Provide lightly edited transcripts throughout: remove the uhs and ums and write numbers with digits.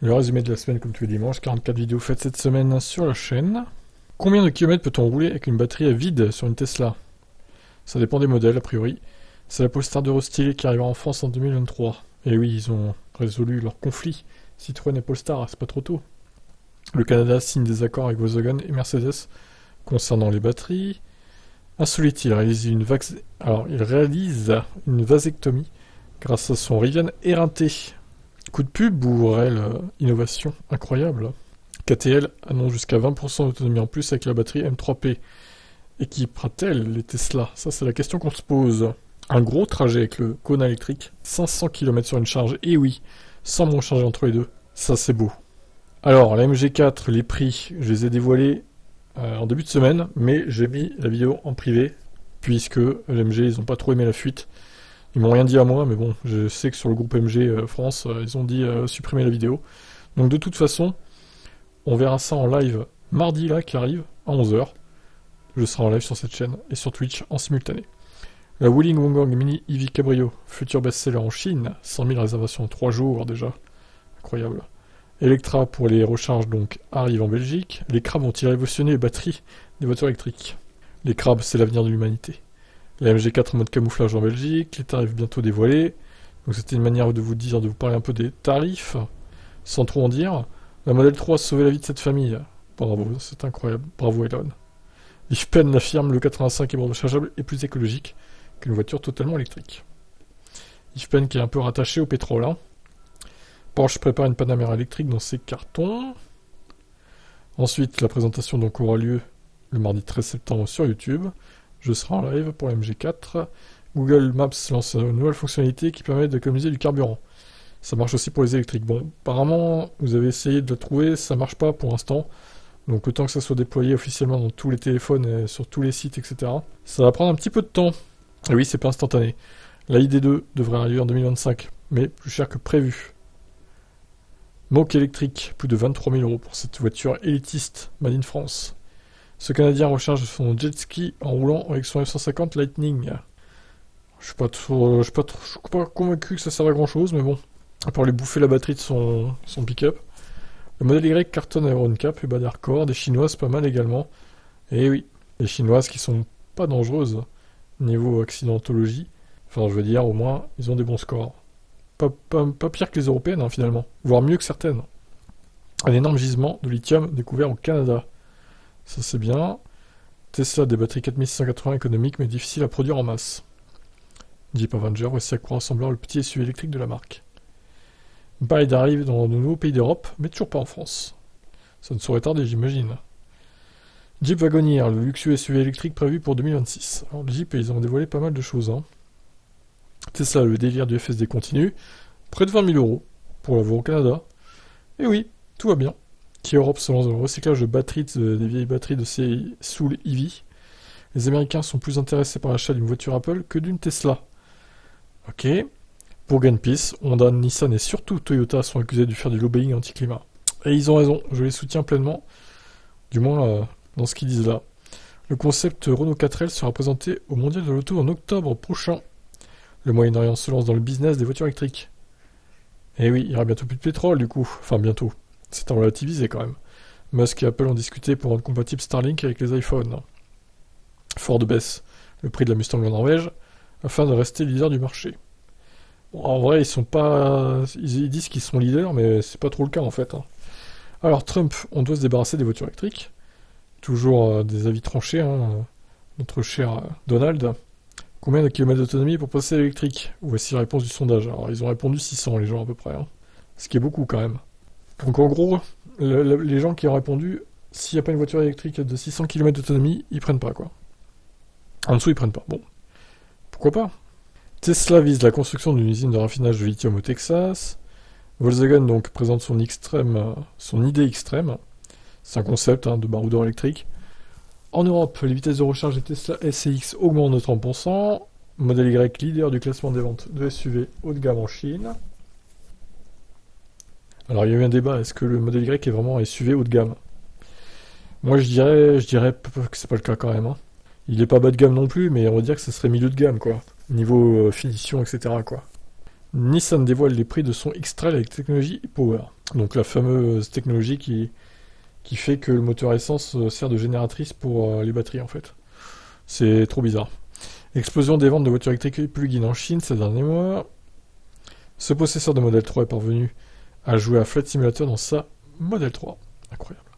Le résumé de la semaine comme tous les dimanches, 44 vidéos faites cette semaine sur la chaîne. Combien de kilomètres peut-on rouler avec une batterie à vide sur une Tesla? Ça dépend des modèles a priori. C'est la Polestar d'Eurostyle qui arrivera en France en 2023. Et oui, ils ont résolu leur conflit. Citroën et Polestar, c'est pas trop tôt. Le Canada signe des accords avec Volkswagen et Mercedes concernant les batteries. Insolite, il réalise une vasectomie grâce à son Rivian éreinté. Coup de pub ou réelle innovation incroyable. KTL annonce jusqu'à 20% d'autonomie en plus avec la batterie M3P. Équipera-t-elle les Tesla? Ça, c'est la question qu'on se pose. Un gros trajet avec le Kona électrique, 500 km sur une charge, et oui, sans mon charger entre les deux. Ça, c'est beau. Alors, la MG4, les prix, je les ai dévoilés en début de semaine, mais j'ai mis la vidéo en privé, puisque l'MG, ils n'ont pas trop aimé la fuite. Ils m'ont rien dit à moi, mais bon, je sais que sur le groupe MG France, ils ont dit supprimer la vidéo. Donc de toute façon, on verra ça en live mardi là qui arrive, à 11h. Je serai en live sur cette chaîne et sur Twitch en simultané. La Wuling Wanggang Mini EV Cabrio, futur best-seller en Chine, 100 000 réservations en 3 jours déjà. Incroyable. Electra pour les recharges donc arrive en Belgique. Les crabes vont-ils révolutionner les batteries des voitures électriques? Les crabes, c'est l'avenir de l'humanité. La MG4 en mode camouflage en Belgique, les tarifs bientôt dévoilés. Donc c'était une manière de vous parler un peu des tarifs, sans trop en dire. La Model 3 a sauvé la vie de cette famille. Bravo, c'est incroyable. Bravo Elon. Ifpen l'affirme, le 85 est moins rechargeable et plus écologique qu'une voiture totalement électrique. Ifpen qui est un peu rattaché au pétrole. Hein. Porsche prépare une Panamera électrique dans ses cartons. Ensuite, la présentation donc aura lieu le mardi 13 septembre sur YouTube. Je serai en live pour la MG4. Google Maps lance une nouvelle fonctionnalité qui permet d'économiser du carburant. Ça marche aussi pour les électriques. Bon, apparemment, vous avez essayé de le trouver, ça marche pas pour l'instant. Donc le temps que ça soit déployé officiellement dans tous les téléphones, et sur tous les sites, etc., ça va prendre un petit peu de temps. Et oui, c'est pas instantané. La ID2 devrait arriver en 2025, mais plus cher que prévu. Moque électrique, plus de 23 000 € pour cette voiture élitiste made in France. Ce Canadien recharge son jet ski en roulant avec son F-150 Lightning. Je suis pas convaincu que ça serve à grand chose, mais bon. À part lui bouffer la batterie de son pick-up. Le modèle Y cartonne à Euroncap et bat des records. Des chinoises pas mal également. Et oui, les chinoises qui sont pas dangereuses niveau accidentologie. Enfin, je veux dire, au moins, ils ont des bons scores. Pas pire que les européennes, hein, finalement. Voire mieux que certaines. Un énorme gisement de lithium découvert au Canada. Ça, c'est bien. Tesla, des batteries 4680 économiques, mais difficiles à produire en masse. Jeep Avenger, voici à quoi ressemblera le petit SUV électrique de la marque. Bide arrive dans de nouveaux pays d'Europe, mais toujours pas en France. Ça ne saurait tarder, j'imagine. Jeep Wagoneer, le luxueux SUV électrique prévu pour 2026. Alors, le Jeep, ils ont dévoilé pas mal de choses. Hein. Tesla, le délire du FSD continue. Près de 20 000 € pour l'avoir au Canada. Et oui, tout va bien. Qui Europe se lance dans le recyclage de batteries, des vieilles batteries de ces Soul EV. Les Américains sont plus intéressés par l'achat d'une voiture Apple que d'une Tesla. Ok. Pour Greenpeace, Honda, Nissan et surtout Toyota sont accusés de faire du lobbying anti-climat. Et ils ont raison, je les soutiens pleinement. Du moins, dans ce qu'ils disent là. Le concept Renault 4L sera présenté au Mondial de l'Auto en octobre prochain. Le Moyen-Orient se lance dans le business des voitures électriques. Et oui, il y aura bientôt plus de pétrole du coup. Enfin, bientôt. C'est à relativiser quand même. Musk et Apple ont discuté pour rendre compatible Starlink avec les iPhones. Ford baisse le prix de la Mustang en Norvège afin de rester leader du marché. Bon, en vrai, ils sont pas. Ils disent qu'ils sont leaders, mais c'est pas trop le cas en fait. Hein. Alors, Trump, on doit se débarrasser des voitures électriques. Toujours des avis tranchés, hein, notre cher Donald. Combien de kilomètres d'autonomie pour passer à l'électrique? Voici la réponse du sondage. Alors, ils ont répondu 600, les gens à peu près. Hein. Ce qui est beaucoup quand même. Donc, en gros, les gens qui ont répondu, s'il n'y a pas une voiture électrique de 600 km d'autonomie, ils prennent pas, quoi. En dessous, ils prennent pas. Bon. Pourquoi pas? Tesla vise la construction d'une usine de raffinage de lithium au Texas. Volkswagen donc présente son idée extrême. C'est un concept de baroudeur électrique. En Europe, les vitesses de recharge des Tesla S et X augmentent de 30%. Modèle Y, leader du classement des ventes de SUV haut de gamme en Chine. Alors il y a eu un débat, est-ce que le modèle Y est vraiment un SUV haut de gamme? Moi je dirais que c'est pas le cas quand même. Hein. Il est pas bas de gamme non plus, mais on va dire que ce serait milieu de gamme quoi. Niveau finition, etc. quoi. Nissan dévoile les prix de son X-Trail avec technologie e-Power. Donc la fameuse technologie qui fait que le moteur essence sert de génératrice pour les batteries en fait. C'est trop bizarre. Explosion des ventes de voitures électriques plug-in en Chine ces derniers mois. Ce possesseur de Model 3 est parvenu à jouer à Flight Simulator dans sa Model 3. Incroyable.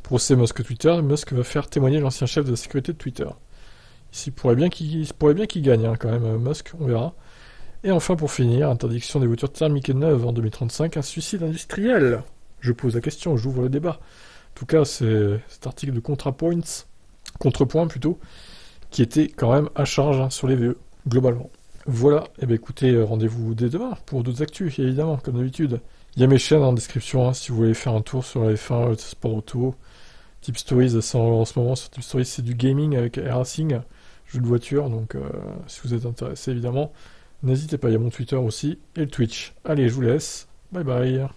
Procès Musk Twitter. Musk va faire témoigner l'ancien chef de la sécurité de Twitter. Ici, il pourrait bien qu'il gagne hein, quand même, Musk, on verra. Et enfin, pour finir, interdiction des voitures thermiques neuves en 2035, un suicide industriel. Je pose la question, j'ouvre le débat. En tout cas, c'est cet article de Contrepoint plutôt, qui était quand même à charge hein, sur les VE, globalement. Voilà, et bien écoutez, rendez-vous dès demain pour d'autres actus, évidemment, comme d'habitude. Il y a mes chaînes en description, hein, si vous voulez faire un tour sur la F1, le sport auto. Tip Stories, en ce moment sur Tip Stories, c'est du gaming avec Racing, jeu de voiture, donc si vous êtes intéressé, évidemment, n'hésitez pas, il y a mon Twitter aussi, et le Twitch. Allez, je vous laisse, bye bye.